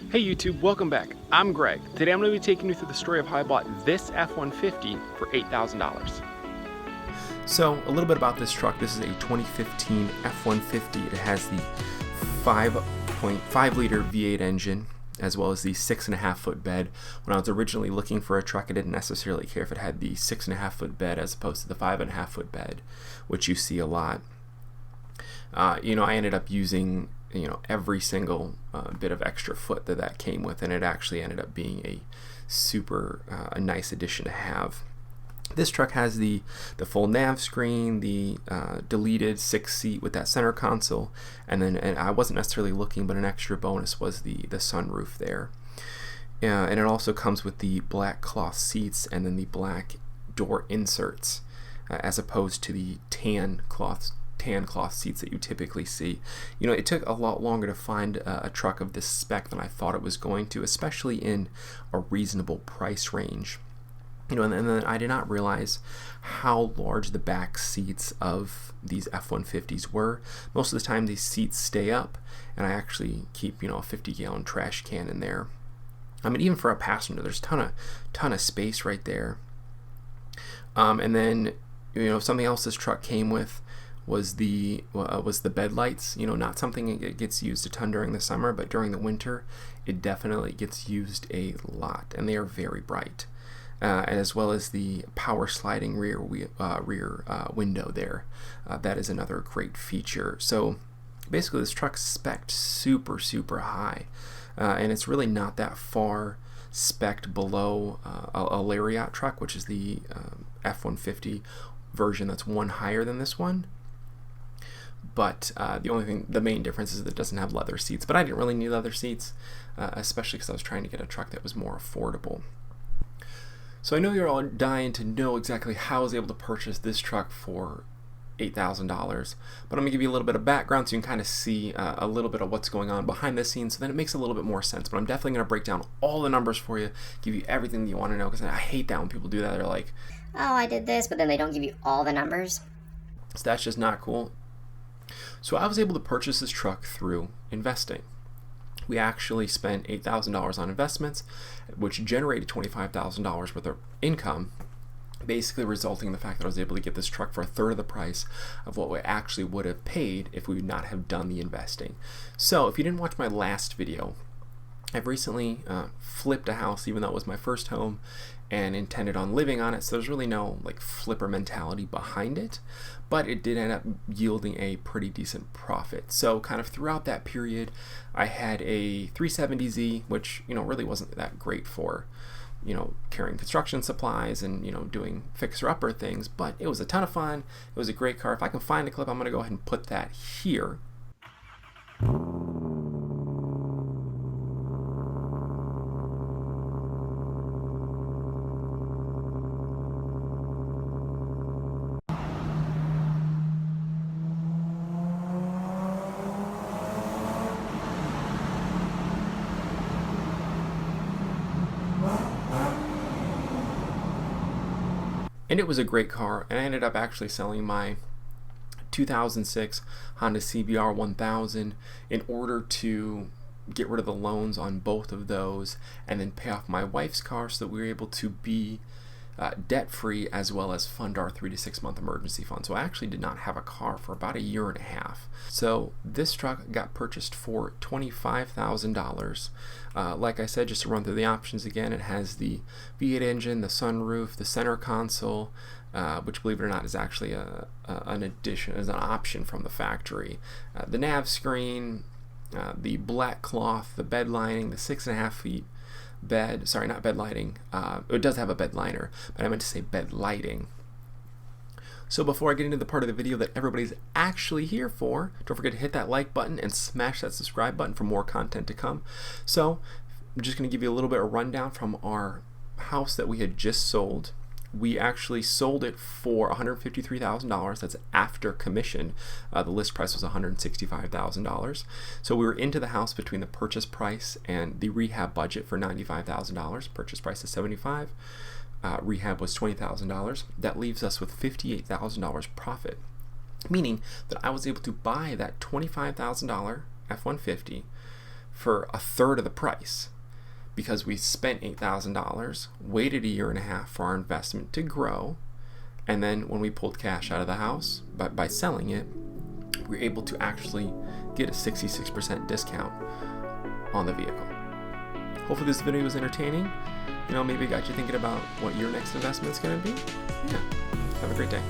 Hey YouTube, welcome back. I'm Greg. Today I'm going to be taking you through the story of how I bought this F-150 for $8,000. So a little bit about this truck. This is a 2015 F-150. It has the 5.5 liter V8 engine as well as the 6.5 foot bed. When I was originally looking for a truck, I didn't necessarily care if it had the 6.5 foot bed as opposed to the 5.5 foot bed, which you see a lot. I ended up using every single bit of extra foot that came with, and it actually ended up being a super nice addition to have. This truck has the full nav screen, the deleted 6-seat with that center console, and I wasn't necessarily looking, but an extra bonus was the sunroof there. And it also comes with the black cloth seats and then the black door inserts, as opposed to the tan cloth seats that you typically see. It took a lot longer to find a truck of this spec than I thought it was going to, especially in a reasonable price range. And then I did not realize how large the back seats of these F-150s were. Most of the time these seats stay up, and I actually keep a 50-gallon trash can in there. I mean, even for a passenger, there's a ton of space right there. And then something else this truck came with was the bed lights. Not something that gets used a ton during the summer, but during the winter it definitely gets used a lot, and they are very bright. As well as the power sliding rear window there. That is another great feature. So basically this truck's spec'd super high, and it's really not that far spec'd below a Lariat truck, which is the F-150 version that's one higher than this one. But the main difference is that it doesn't have leather seats. But I didn't really need leather seats, especially because I was trying to get a truck that was more affordable. So I know you're all dying to know exactly how I was able to purchase this truck for $8,000, but I'm going to give you a little bit of background so you can kind of see a little bit of what's going on behind the scenes, so then it makes a little bit more sense. But I'm definitely going to break down all the numbers for you, give you everything that you want to know, because I hate that when people do that. They're like, oh, I did this, but then they don't give you all the numbers. So that's just not cool. So I was able to purchase this truck through investing. We actually spent $8,000 on investments, which generated $25,000 worth of income, basically resulting in the fact that I was able to get this truck for a third of the price of what we actually would have paid if we would not have done the investing. So if you didn't watch my last video, I've recently flipped a house, even though it was my first home, and intended on living on it, so there's really no flipper mentality behind it, but it did end up yielding a pretty decent profit. So kind of throughout that period, I had a 370Z, which really wasn't that great for carrying construction supplies and doing fixer-upper things, but it was a ton of fun. It was a great car. If I can find a clip, I'm going to go ahead and put that here. And it was a great car, and I ended up actually selling my 2006 Honda CBR 1000 in order to get rid of the loans on both of those and then pay off my wife's car so that we were able to be debt-free as well as fund our 3 to 6 month emergency fund. So I actually did not have a car for about a year and a half. So this truck got purchased for $25,000. Like I said, just to run through the options again, it has the V8 engine, the sunroof, the center console, which, believe it or not, is actually an addition, is an option from the factory. The nav screen, the black cloth, the bed lining, the 6.5 feet bed, sorry, not bed lighting. It does have a bed liner, but I meant to say bed lighting. So before I get into the part of the video that everybody's actually here for, don't forget to hit that like button and smash that subscribe button for more content to come. So I'm just going to give you a little bit of rundown from our house that we had just sold. We actually sold it for $153,000. That's after commission. The list price was $165,000. So we were into the house between the purchase price and the rehab budget for $95,000. Purchase price is $75,000. Rehab was $20,000. That leaves us with $58,000 profit, meaning that I was able to buy that $25,000 F-150 for a third of the price because we spent $8,000, waited a year and a half for our investment to grow, and then when we pulled cash out of the house by selling it, we were able to actually get a 66% discount on the vehicle. Hopefully this video was entertaining. Maybe it got you thinking about what your next investment is going to be. Yeah. Have a great day.